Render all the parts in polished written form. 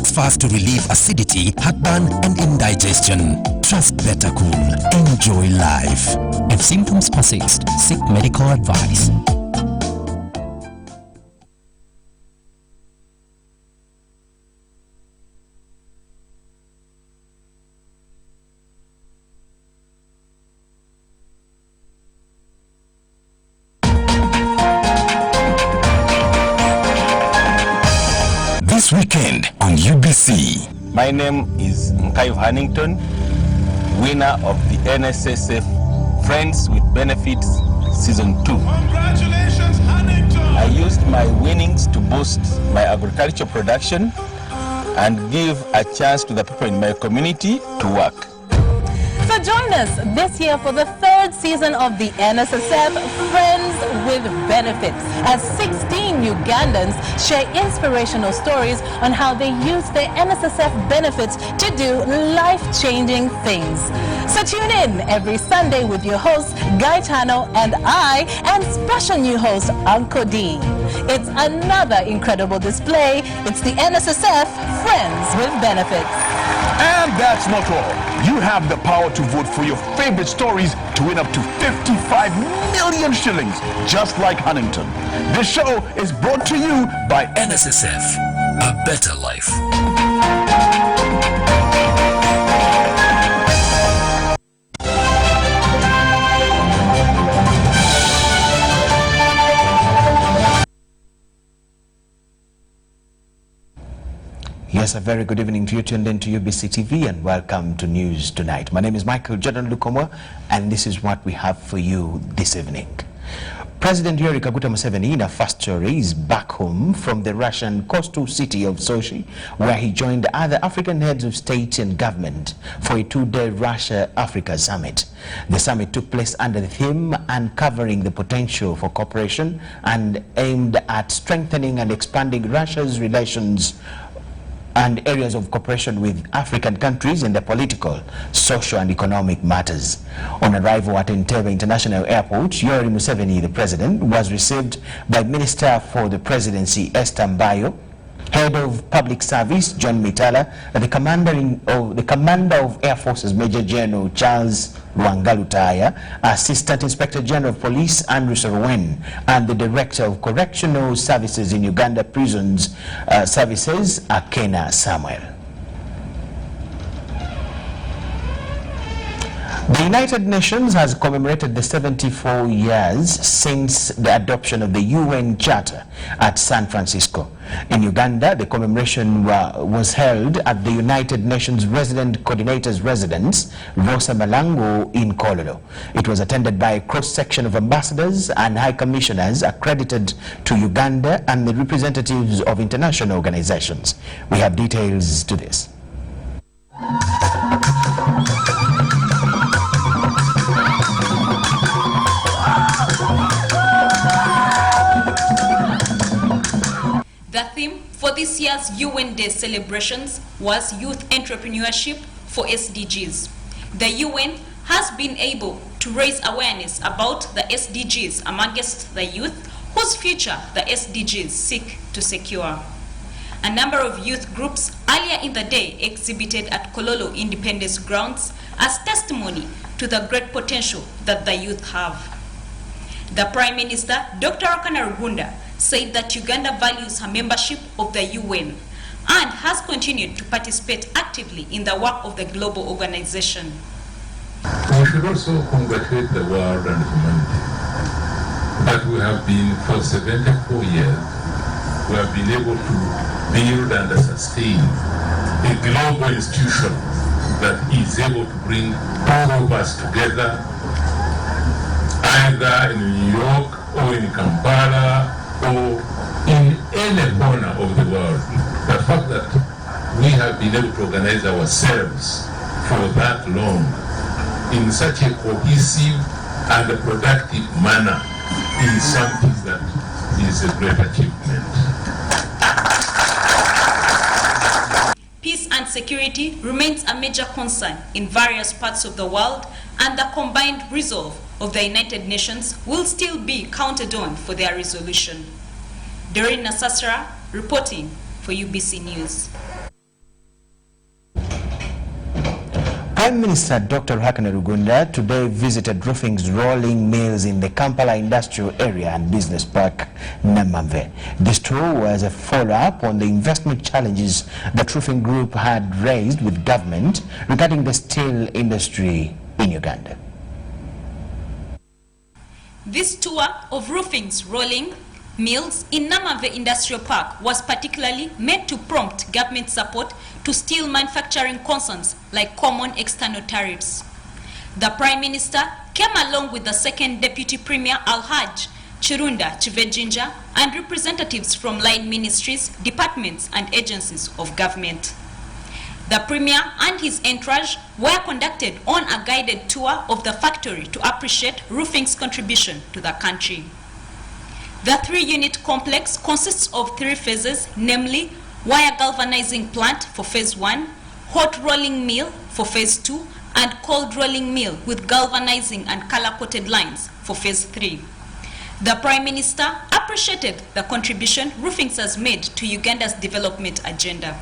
Works fast to relieve acidity, heartburn, and indigestion. Trust Better Cool. Enjoy life. If symptoms persist, seek medical advice. This weekend on UBC. My name is Mkaiv Hannington, winner of the NSSF Friends with Benefits Season 2. Congratulations, Hannington! I used my winnings to boost my agricultural production and give a chance to the people in my community to work. So join us this year for the third season of the NSSF Friends with Benefits, as 16 Ugandans share inspirational stories on how they use their NSSF benefits to do life-changing things. So tune in every Sunday with your host, Gaetano, and I, and special new host, Uncle D. It's another incredible display. It's the NSSF Friends with Benefits. And that's not all. You have the power to vote for your favorite stories to win up to 55 million shillings, just like Hannington. This show is brought to you by NSSF, a better life. Yes, a very good evening to you. Tuned in to UBC TV and welcome to News Tonight. My name is Michael Jordan Lukomwa and this is what we have for you this evening. President Yoweri Kaguta Museveni, in a first story, is back home from the Russian coastal city of Sochi, where he joined other African heads of state and government for a two-day Russia-Africa summit. The summit took place under the theme Uncovering the Potential for Cooperation and aimed at strengthening and expanding Russia's relations and areas of cooperation with African countries in the political, social and economic matters. On arrival at Entebbe International Airport, Yoweri Museveni, the president, was received by Minister for the Presidency Esther Mbayo, Head of Public Service John Mitala, the Commander of Air Forces Major General Charles Lwangalutaya, Assistant Inspector General of Police Andrew Sorwen, and the Director of Correctional Services in Uganda Prisons Services Akena Samuel. The United Nations has commemorated the 74 years since the adoption of the UN Charter at San Francisco. In Uganda, the commemoration was held at the United Nations Resident Coordinator's Residence, Rosa Malango, in Kololo. It was attended by a cross-section of ambassadors and high commissioners accredited to Uganda and the representatives of international organizations. We have details to this. The theme for this year's UN Day celebrations was Youth Entrepreneurship for SDGs. The UN has been able to raise awareness about the SDGs amongst the youth whose future the SDGs seek to secure. A number of youth groups earlier in the day exhibited at Kololo Independence Grounds as testimony to the great potential that the youth have. The Prime Minister, Dr. Okana Rugunda, said that Uganda values her membership of the UN and has continued to participate actively in the work of the global organization. We should also congratulate the world and humanity that we have been, for 74 years, we have been able to build and sustain a global institution that is able to bring all of us together, either in New York or in Kampala or in any corner of the world. The fact that we have been able to organize ourselves for that long in such a cohesive and a productive manner is something that is a great achievement. Peace and security remains a major concern in various parts of the world, and the combined resolve of the United Nations will still be counted on for their resolution. Doreen Nasasra reporting for UBC News. Prime Minister Dr. Ruhakana Rugunda today visited Roofing's rolling mills in the Kampala Industrial Area and Business Park, Namamve. This tour was a follow-up on the investment challenges that Roofing Group had raised with government regarding the steel industry in Uganda. This tour of Roofing's rolling mills in Namamve Industrial Park was particularly meant to prompt government support to steel manufacturing concerns like common external tariffs. The Prime Minister came along with the second Deputy Premier Alhaj Chirunda Chivejinja and representatives from line ministries, departments and agencies of government. The Premier and his entourage were conducted on a guided tour of the factory to appreciate Roofing's contribution to the country. The three-unit complex consists of 3 phases, namely wire galvanizing plant for phase 1, hot rolling mill for phase 2, and cold rolling mill with galvanizing and color-coated lines for phase 3. The Prime Minister appreciated the contribution Roofings has made to Uganda's development agenda.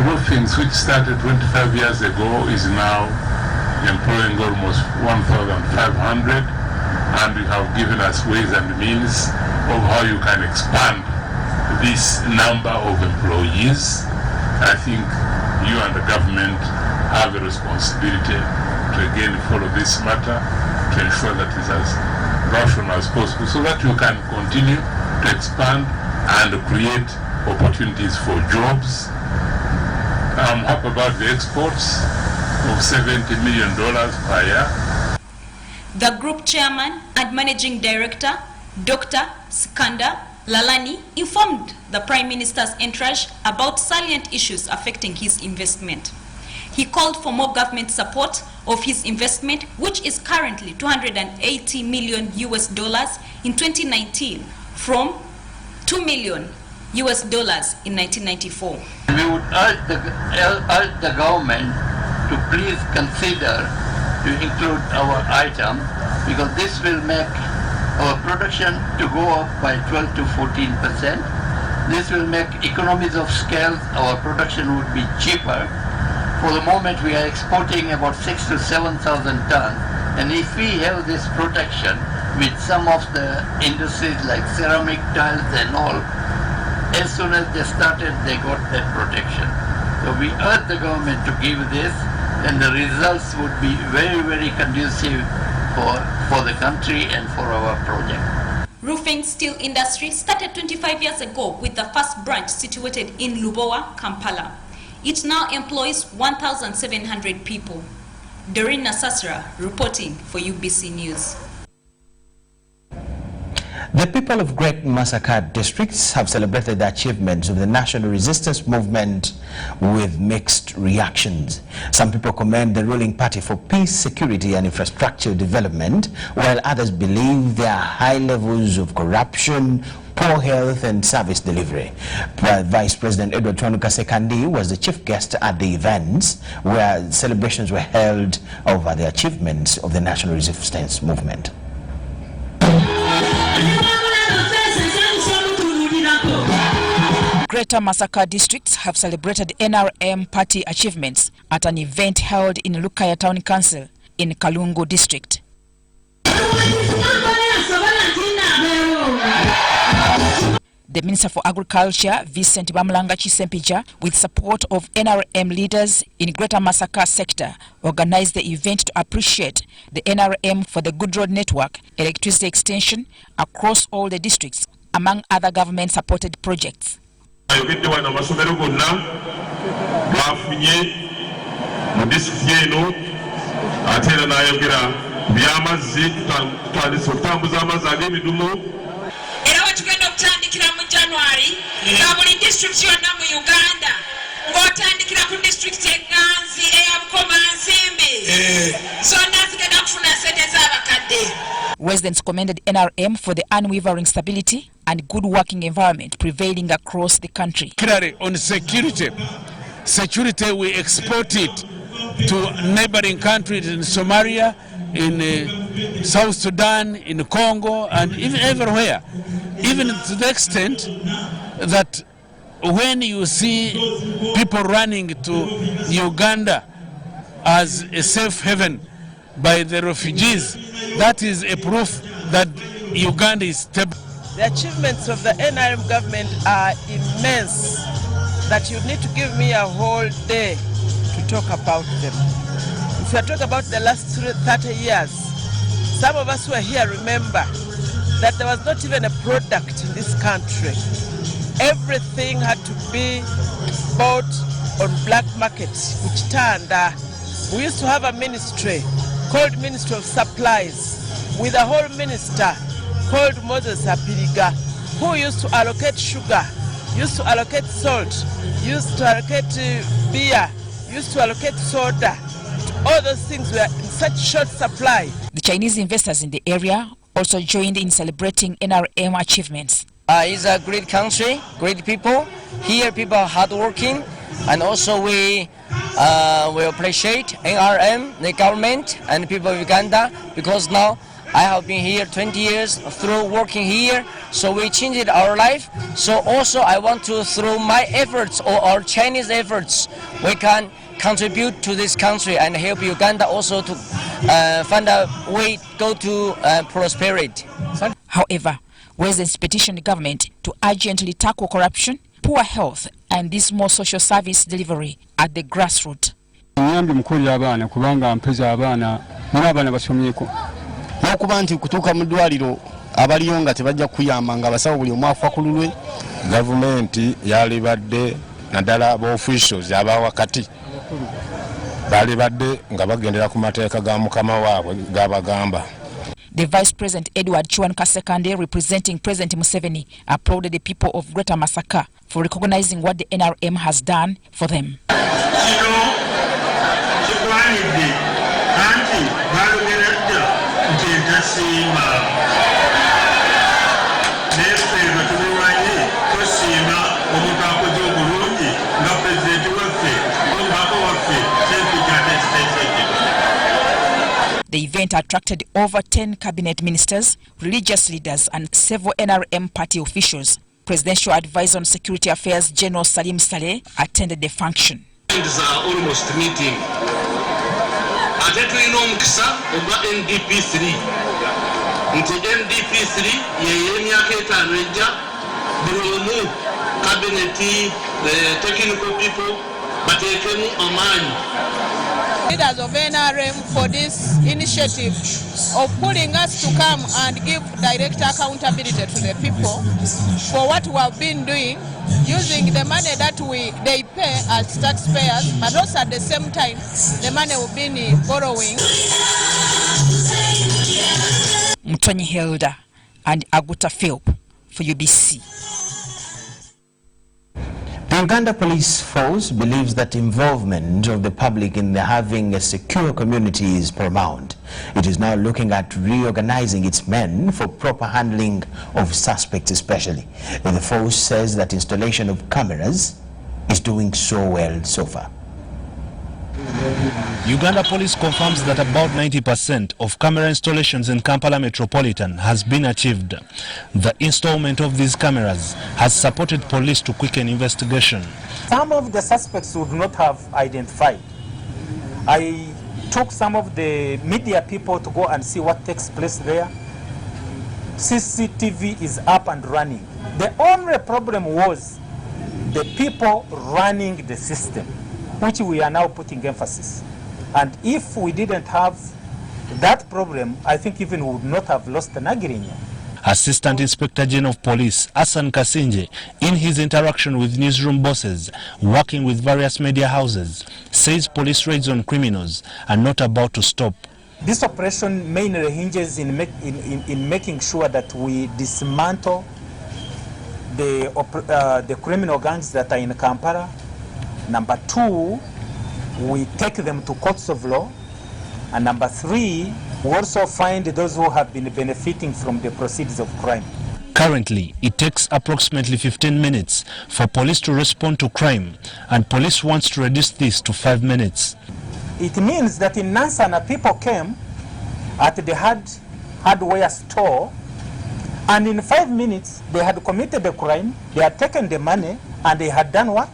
Roofings, which started 25 years ago, is now employing almost 1,500. And you have given us ways and means of how you can expand this number of employees. I think you and the government have a responsibility to again follow this matter to ensure that it's as rational as possible so that you can continue to expand and create opportunities for jobs. I'm happy about the exports of $70 million per year. The group chairman and managing director, Dr. Sikanda Lalani, informed the Prime Minister's entourage about salient issues affecting his investment. He called for more government support of his investment, which is currently $280 million in 2019 from $2 million in 1994. We would urge the government to please consider to include our item, because this will make our production to go up by 12 to 14%. This will make economies of scale. Our production would be cheaper. For the moment, we are exporting about 6,000 to 7,000 tons, and if we have this protection with some of the industries like ceramic tiles and all, as soon as they started, they got that protection. So we urge the government to give this, and the results would be very, very conducive for the country and for our project. Roofing steel industry started 25 years ago with the first branch situated in Lubowa, Kampala. It now employs 1,700 people. Doreen Nasasra reporting for UBC News. The people of Great Masaka districts have celebrated the achievements of the national resistance movement with mixed reactions. Some people commend the ruling party for peace, security and infrastructure development, while others believe there are high levels of corruption, poor health and service delivery. Vice President Edward Twanuka Sekandi was the chief guest at the events where celebrations were held over the achievements of the national resistance movement. Greater Masaka districts have celebrated NRM party achievements at an event held in Lukaya Town Council in Kalungu district. The Minister for Agriculture, Vincent Bamulanga Chisempija, with support of NRM leaders in Greater Masaka sector, organized the event to appreciate the NRM for the good road network, electricity extension across all the districts, among other government-supported projects. January, Kabuli district yonna mu Uganda, ng'otandikira ku district Enganzi, Eyabukoma, Nsimbi, zonna zigenda kufuna ssente z'abakadde. Residents commended NRM for the unwavering stability and good working environment prevailing across the country. Clearly on security, we export it to neighboring countries in Somalia, in South Sudan, in Congo, and even everywhere. Even to the extent that when you see people running to Uganda as a safe haven by the refugees, that is a proof that Uganda is stable. The achievements of the NRM government are immense, that you need to give me a whole day to talk about them. If you talk about the last 30 years, some of us who are here remember that there was not even a product in this country. Everything had to be bought on black market, which turned, we used to have a ministry called Ministry of Supplies, with a whole minister called Moses Apiriga, who used to allocate sugar, used to allocate salt, used to allocate beer, used to allocate soda. All those things were in such short supply. The Chinese investors in the area also joined in celebrating NRM achievements. It's a great country, great people. Here people are hardworking, and also we appreciate NRM, the government, and the people of Uganda, because now I have been here 20 years through working here, so we changed our life. So also I want to, through my efforts or our Chinese efforts, we can contribute to this country and help Uganda also to find a way go to prosperity. However, residents petitioned the government to urgently tackle corruption, poor health, and dismal social service delivery at the grassroots. Okuba nti kutuuka mu ddwaliro abaliyo nga tebajja kuyamba nga abasawo buli omu afa ku lulwe. Gavumenti yalibadde naddala ba officials abawakati balibadde nga bagendera ku mateeka ga mukama waabwe gabagamba. The Vice President Edward Chiwan Kasekande, representing President Museveni, applauded the people of Greater Masaka for recognizing what the NRM has done for them. The event attracted over 10 cabinet ministers, religious leaders, and several NRM party officials. Presidential Advisor on Security Affairs General Salim Saleh attended the function. Are almost meeting. NDP3. NDP3 cabinet, technical people, but leaders of NRM for this initiative of pulling us to come and give direct accountability to the people for what we have been doing, using the money that they pay as taxpayers, but also at the same time the money we've been borrowing. Mutoni Hilda and Aguta Philp for UBC. The Uganda Police Force believes that involvement of the public in having a secure community is paramount. It is now looking at reorganizing its men for proper handling of suspects especially. And the force says that installation of cameras is doing so well so far. Uganda Police confirms that about 90% of camera installations in Kampala Metropolitan has been achieved. The installment of these cameras has supported police to quicken investigation. Some of the suspects would not have identified. I took some of the media people to go and see what takes place there. CCTV is up and running. The only problem was the people running the system, which we are now putting emphasis. And if we didn't have that problem, I think even we would not have lost the Nagirinya. Assistant Inspector General of Police Hassan Kasinje, in his interaction with newsroom bosses working with various media houses, says police raids on criminals are not about to stop. This operation mainly hinges in making sure that we dismantle the criminal gangs that are in Kampala. Number two, we take them to courts of law. And number three, we also find those who have been benefiting from the proceeds of crime. Currently, it takes approximately 15 minutes for police to respond to crime, and police wants to reduce this to 5 minutes. It means that in Nansana, people came at the hardware store, and in 5 minutes, they had committed the crime, they had taken the money, and they had done what?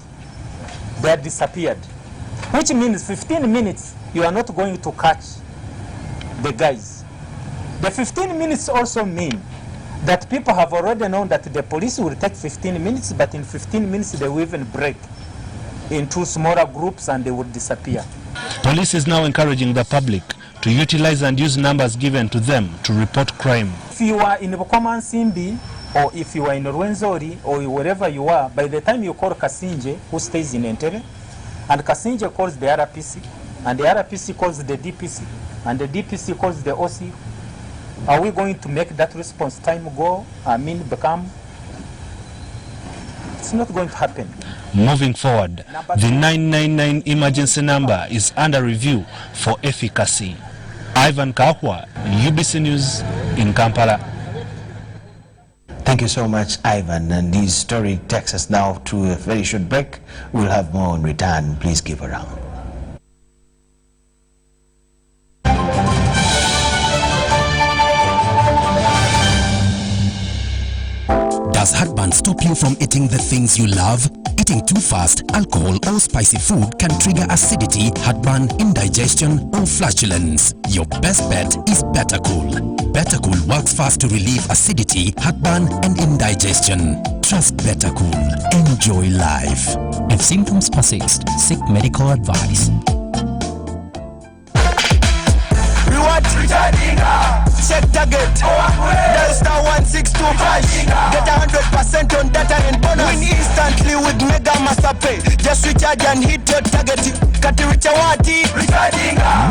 They had disappeared. which means 15 minutes you are not going to catch the guys. The 15 minutes also mean that people have already known that the police will take 15 minutes, but in 15 minutes they will even break into smaller groups and they will disappear. Police is now encouraging the public to utilize and use numbers given to them to report crime. If you are in Bukoma Simbi, or if you are in Rwenzori, or wherever you are, by the time you call Kasinje, who stays in Entebbe, and Kasinje calls the RPC, and the RPC calls the DPC, and the DPC calls the OC, are we going to make that response time become? It's not going to happen. Moving forward, the 999 emergency number is under review for efficacy. Ivan Kahwa, UBC News in Kampala. Thank you so much, Ivan. And this story takes us now to a very short break. We'll have more in return. Please keep around. Does heartburn stop you from eating the things you love? Eating too fast, alcohol or spicy food can trigger acidity, heartburn, indigestion or flatulence. Your best bet is Better Cool. Better Cool works fast to relieve acidity, heartburn and indigestion. Trust Better Cool. Enjoy life. If symptoms persist, seek medical advice. Reward returning. Check target. Dial star 162 hash. Get 100% on data and bonus. Win instantly with Mega Master Pay. Just recharge and hit your target. Katiricha wati.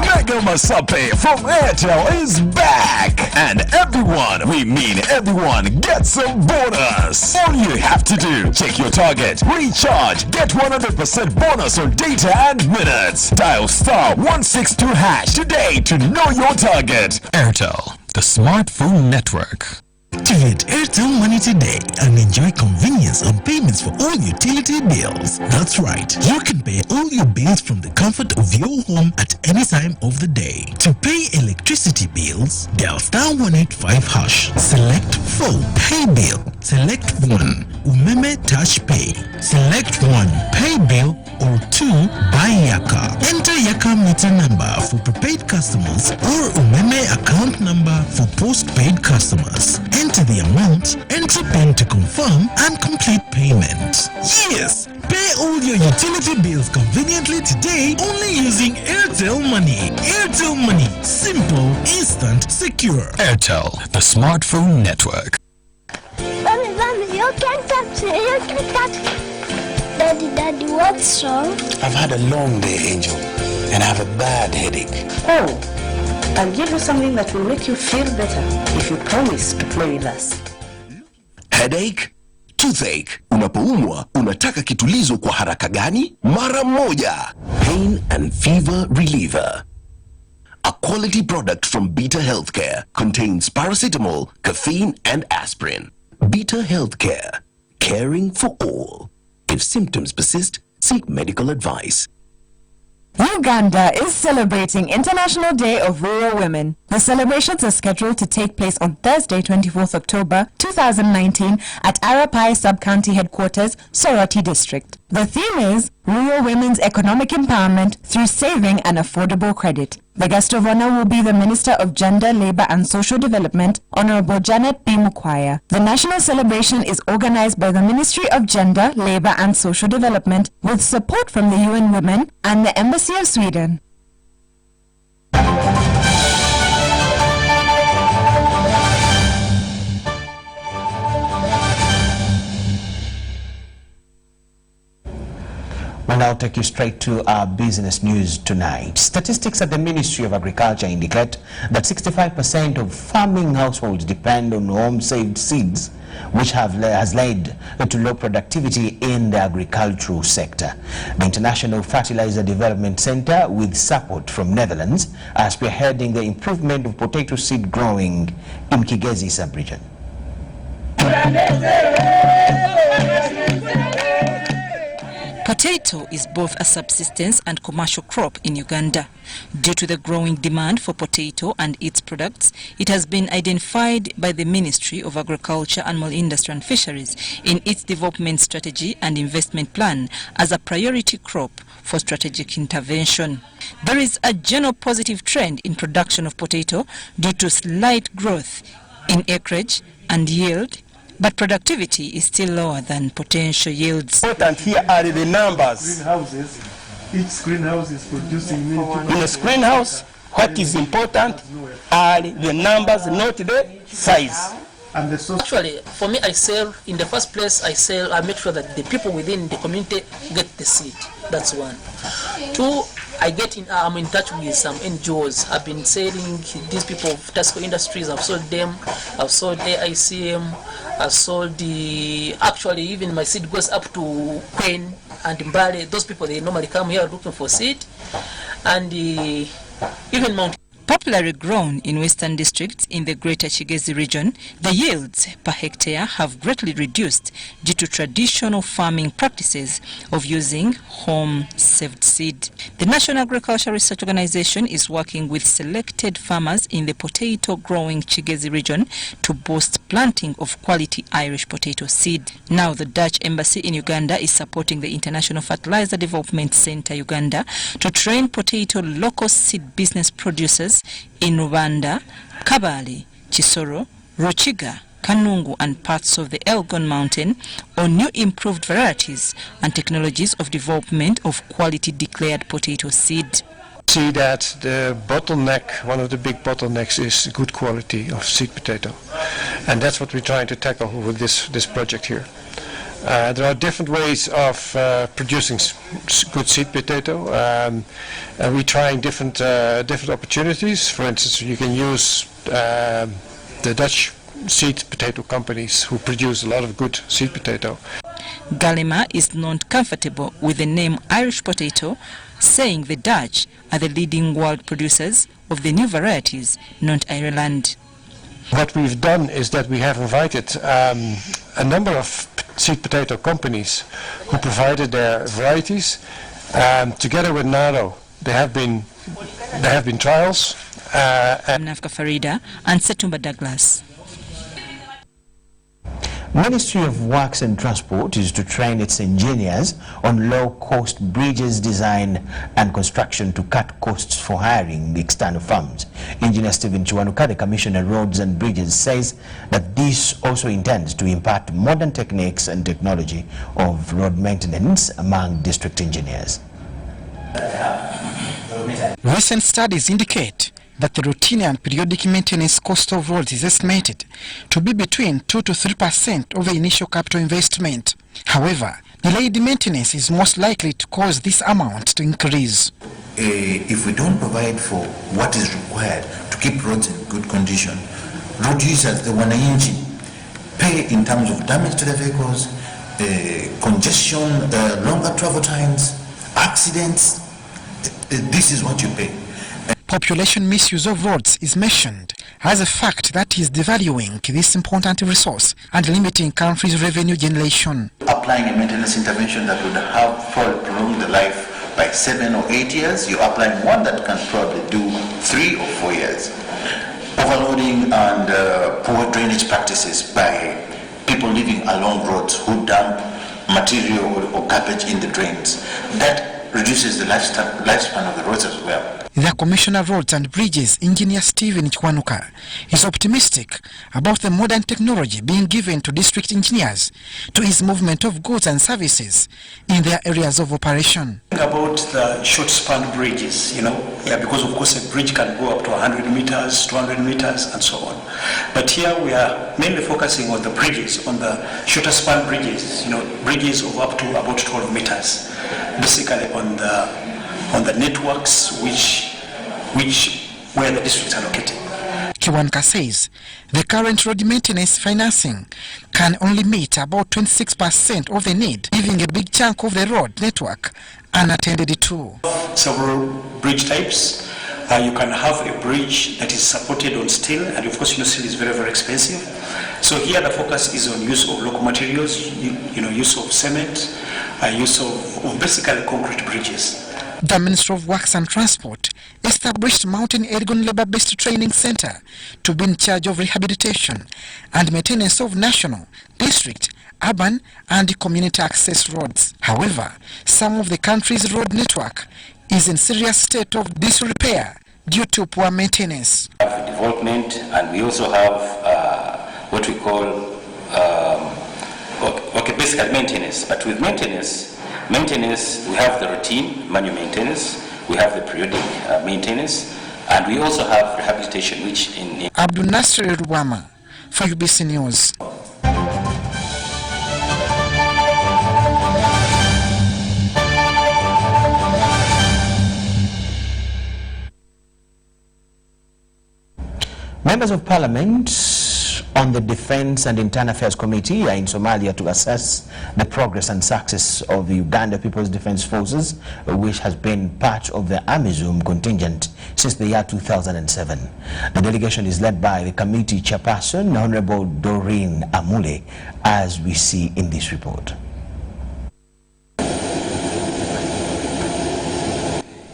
Mega Masape from Airtel is back, and everyone, we mean everyone, gets a bonus. All you have to do, check your target, recharge, get 100% bonus on data and minutes. Dial star 162 hash today to know your target. Airtel, the smartphone network. Activate Airtel Money today and enjoy convenience on payments for all utility bills. That's right, you can pay all your bills from the comfort of your home at any time of the day. To pay electricity bills, dial star 185 hash. Select 4, pay bill. Select 1, Umeme Touch Pay. Select 1, pay bill, or 2, buy Yaka. Enter Yaka meter number for prepaid customers or Umeme account number for postpaid customers. Enter the amount, enter PIN to confirm and complete payment. Yes, pay all your utility bills conveniently today only using Airtel Money. Airtel Money, simple, instant, secure. Airtel, the smartphone network. Mommy, you can't touch it. You can't touch it. Daddy, what's wrong? I've had a long day, Angel, and I have a bad headache. Oh, I'll give you something that will make you feel better if you promise to play with us. Headache? Toothache. Unapoumwa, unataka kitulizo kwa haraka gani? Mara moja. Pain and fever reliever. A quality product from Beta Healthcare contains paracetamol, caffeine and aspirin. Beta Healthcare. Caring for all. If symptoms persist, seek medical advice. Uganda is celebrating International Day of Rural Women. The celebrations are scheduled to take place on Thursday, 24th October 2019 at Arapai Sub-County Headquarters, Soroti District. The theme is Rural Women's Economic Empowerment through Saving and Affordable Credit. The guest of honor will be the Minister of Gender, Labor and Social Development, Honorable Janet B. Mukwaya. The national celebration is organized by the Ministry of Gender, Labor and Social Development with support from the UN Women and the Embassy of Sweden. We'll now take you straight to our business news tonight. Statistics at the Ministry of Agriculture indicate that 65% of farming households depend on home-saved seeds, which has led to low productivity in the agricultural sector. The International Fertilizer Development Center, with support from Netherlands, are spearheading the improvement of potato seed growing in Kigezi sub-region. Potato is both a subsistence and commercial crop in Uganda. Due to the growing demand for potato and its products, it has been identified by the Ministry of Agriculture, Animal Industry and Fisheries in its development strategy and investment plan as a priority crop for strategic intervention. There is a general positive trend in production of potato due to slight growth in acreage and yield, but productivity is still lower than potential yields. Important here are the numbers. Greenhouses. Each greenhouse is producing milk. In a greenhouse, what is important are the numbers, not the size. Actually, for me, I sell, in the first place, I make sure that the people within the community get the seed. That's one. Two, I'm in touch with some NGOs. I've been selling these people of Tasco Industries. I've sold them. I've sold AICM. I've sold actually even my seed goes up to Queen and Mbale. Those people, they normally come here looking for seed. And even Mount. Popularly grown in western districts in the Greater Kigezi region, the yields per hectare have greatly reduced due to traditional farming practices of using home-saved seed. The National Agricultural Research Organization is working with selected farmers in the potato-growing Kigezi region to boost planting of quality Irish potato seed. Now the Dutch Embassy in Uganda is supporting the International Fertilizer Development Center Uganda to train potato local seed business producers in Rwanda, Kabale, Kisoro, Ruchiga, Kanungu and parts of the Elgon Mountain on new improved varieties and technologies of development of quality declared potato seed. See that the bottleneck, one of the big bottlenecks is good quality of seed potato, and that's what we're trying to tackle with this project here. There are different ways of producing good seed potato, and we're trying different opportunities. For instance, you can use the Dutch seed potato companies who produce a lot of good seed potato. Galema is not comfortable with the name Irish potato, saying the Dutch are the leading world producers of the new varieties, not Ireland. What we've done is that we have invited a number of seed potato companies who provided their varieties. Together with NARO, there have been trials. Nafka Farida and Setumba Douglas. Ministry of Works and Transport is to train its engineers on low-cost bridges design and construction to cut costs for hiring external firms. Engineer Stephen Chiwanuka, the Commissioner of Roads and Bridges, says that this also intends to impart modern techniques and technology of road maintenance among district engineers. Recent studies indicate that the routine and periodic maintenance cost of roads is estimated to be between 2 to 3% of the initial capital investment. However, delayed maintenance is most likely to cause this amount to increase. If we don't provide for what is required to keep roads in good condition, road users, the wananchi, pay in terms of damage to the vehicles, congestion, longer travel times, accidents. This is what you pay. Population misuse of roads is mentioned as a fact that is devaluing this important resource and limiting country's revenue generation. Applying a maintenance intervention that would have prolonged the life by 7 or 8 years, you're applying one that can probably do 3 or 4 years. Overloading and poor drainage practices by people living along roads who dump material or garbage in the drains. That reduces the lifespan of the roads as well. The Commissioner of Roads and Bridges, Engineer Stephen Chiwanuka, is optimistic about the modern technology being given to district engineers to ease movement of goods and services in their areas of operation. About the short span bridges, because of course a bridge can go up to 100 meters, 200 meters and so on. But here we are mainly focusing on the bridges, on the shorter span bridges, bridges of up to about 12 meters, basically on the networks where the districts are located. Chiwanuka says the current road maintenance financing can only meet about 26% of the need, leaving a big chunk of the road network unattended to. Several bridge types. You can have a bridge that is supported on steel, and of course steel is very, very expensive. So here the focus is on use of local materials, use of cement, use of basically concrete bridges. The Ministry of Works and Transport established Mountain Elgon Labour-Based Training Center to be in charge of rehabilitation and maintenance of national, district, urban and community access roads. However, some of the country's road network is in serious state of disrepair due to poor maintenance. We have development, and we also have what we call basically maintenance. But with maintenance, we have the routine manual maintenance, we have the periodic maintenance, and we also have rehabilitation, which in Abdul Nasser Ruwama for UBC News. Members of Parliament on the Defence and Internal Affairs Committee are in Somalia to assess the progress and success of the Uganda People's Defence Forces, which has been part of the AMISOM contingent since the year 2007. The delegation is led by the committee chairperson, Honorable Doreen Amule, as we see in this report.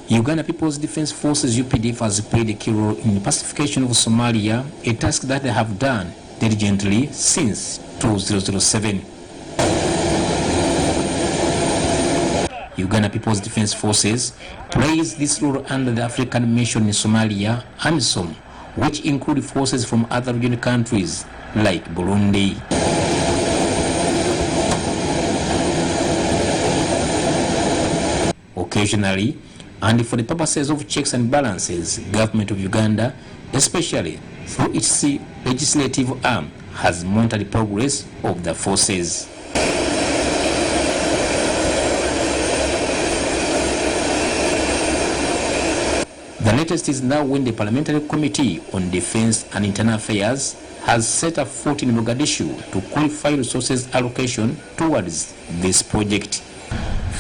Uganda People's Defence Forces UPDF has played a key role in the pacification of Somalia, a task that they have done diligently since 2007. Uganda People's Defence Forces plays this role under the African Mission in Somalia, AMISOM, which include forces from other regional countries like Burundi. Occasionally, and for the purposes of checks and balances, government of Uganda, especially through its legislative arm, has monitored the progress of the forces. The latest is now when the Parliamentary Committee on Defence and Internal Affairs has set a foot in Mogadishu to qualify resources allocation towards this project.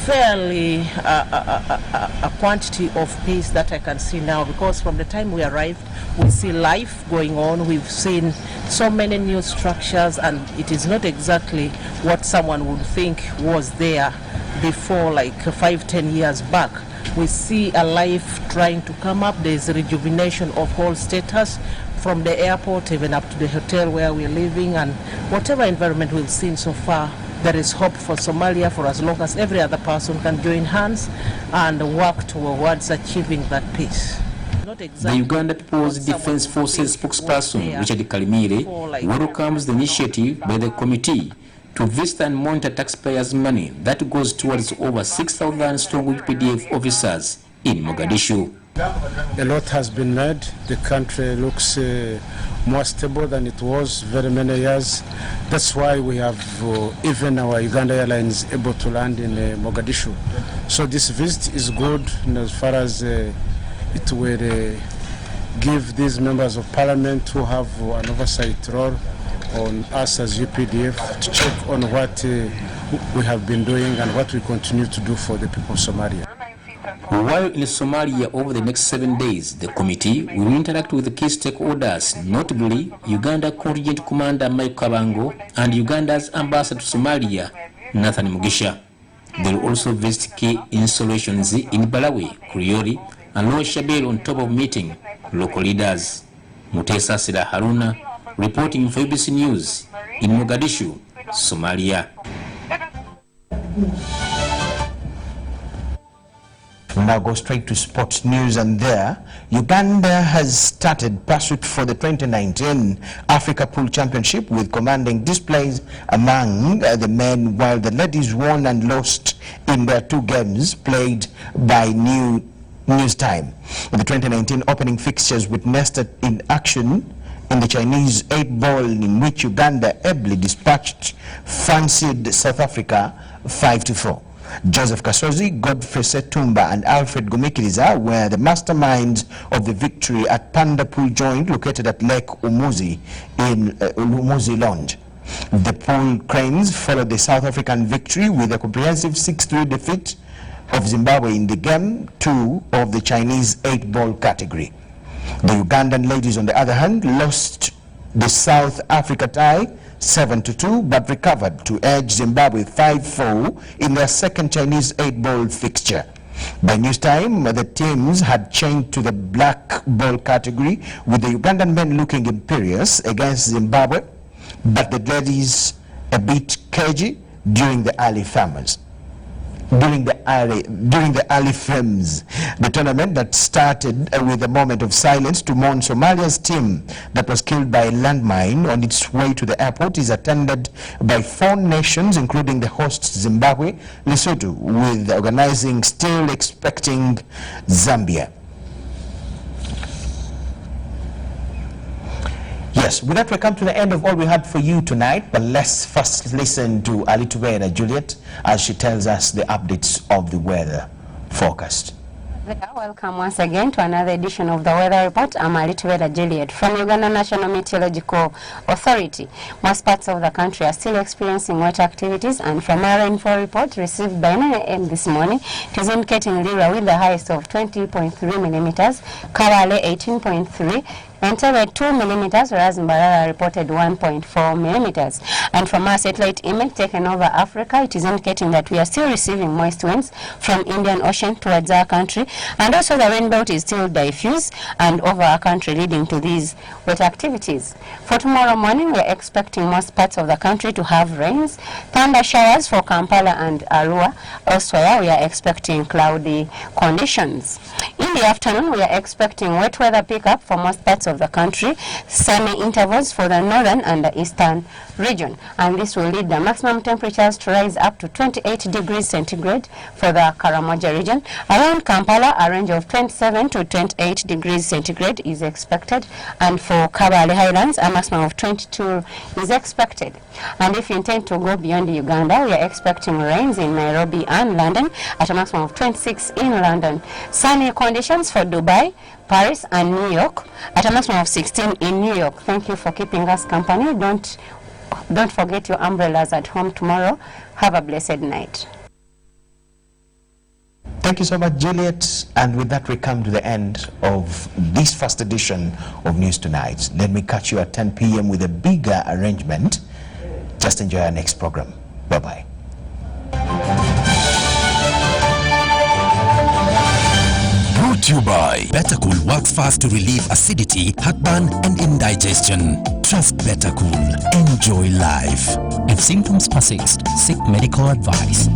Fairly a quantity of peace that I can see now, because from the time we arrived we see life going on. We've seen so many new structures, and it is not exactly what someone would think was there before, like 5-10 years back. We see a life trying to come up. There's rejuvenation of whole status, from the airport even up to the hotel where we're living, and whatever environment we've seen so far. There is hope for Somalia for as long as every other person can join hands and work towards achieving that peace. The Uganda People's Defence Forces spokesperson, Richard Kalimire, welcomes the initiative by the committee to visit and monitor taxpayers' money that goes towards over 6,000 strong UPDF officers in Mogadishu. A lot has been made. The country looks more stable than it was very many years. That's why we have even our Uganda Airlines able to land in Mogadishu. So this visit is good as far as it will give these members of parliament who have an oversight role on us as UPDF to check on what we have been doing and what we continue to do for the people of Somalia. While in Somalia over the next 7 days, the committee will interact with the key stakeholders, notably Uganda Contingent Commander Mike Kabango and Uganda's ambassador to Somalia, Nathan Mugisha. They will also visit key installations in Balawi, Krioli, and Lower Shabelle on top of meeting local leaders. Mutesa Sida Haruna, reporting for UBC News in Mogadishu, Somalia. We'll now go straight to sports news, and there, Uganda has started pursuit for the 2019 Africa Pool Championship with commanding displays among the men, while the ladies won and lost in their 2 games played by News Time. The 2019 opening fixtures witnessed in action in the Chinese 8-ball, in which Uganda ably dispatched fancied South Africa 5-4. Joseph Kasozi, Godfrey Setumba and Alfred Gomikiriza were the masterminds of the victory at Panda Pool Joint located at Lake Umuzi in Umuzi Lounge. The Pool Cranes followed the South African victory with a comprehensive 6-3 defeat of Zimbabwe in the game 2 of the Chinese 8-ball category. The Ugandan ladies, on the other hand, lost the South Africa tie 7-2, but recovered to edge Zimbabwe 5-4 in their second Chinese 8-ball fixture. By news time, the teams had changed to the black ball category, with the Ugandan men looking imperious against Zimbabwe, but the ladies a bit cagey during the early frames. The tournament that started with a moment of silence to mourn Somalia's team that was killed by a landmine on its way to the airport is attended by 4 nations, including the host Zimbabwe, Lesotho, with organizing still expecting Zambia. Yes, with that we come to the end of all we had for you tonight, but let's first listen to Alituwera Juliet as she tells us the updates of the weather forecast. Welcome once again to another edition of the Weather Report. I'm Alituwera Juliet from Uganda National Meteorological Authority. Most parts of the country are still experiencing wet activities, and from our rainfall report received by 9 a.m. this morning, it is indicating Lira with the highest of 20.3 millimeters, Kawale 18.3, Entebbe 2 millimeters, whereas Mbarara reported 1.4 millimeters. And from our satellite image taken over Africa, it is indicating that we are still receiving moist winds from Indian Ocean towards our country, and also the rain belt is still diffuse and over our country, leading to these wet activities. For tomorrow morning, we are expecting most parts of the country to have rains, thunder showers for Kampala and Arua. Elsewhere, we are expecting cloudy conditions. In the afternoon, we are expecting wet weather pickup for most parts of the country, sunny intervals for the northern and the eastern region, and this will lead the maximum temperatures to rise up to 28 degrees centigrade for the Karamoja region. Around Kampala, a range of 27 to 28 degrees centigrade is expected, and for Kabale Highlands, a maximum of 22 is expected. And if you intend to go beyond Uganda, we are expecting rains in Nairobi and London at a maximum of 26 in London. Sunny conditions for Dubai, Paris and New York at a maximum of 16 in New York. Thank you for keeping us company. Don't forget your umbrellas at home tomorrow. Have a blessed night. Thank you so much, Juliet. And with that, we come to the end of this first edition of News Tonight. Let me catch you at 10 p.m. with a bigger arrangement. Just enjoy our next program. Bye-bye. Brought to you by Better Cool works fast to relieve acidity, heartburn, and indigestion. Trust Better Cool. Enjoy life. If symptoms persist, seek medical advice.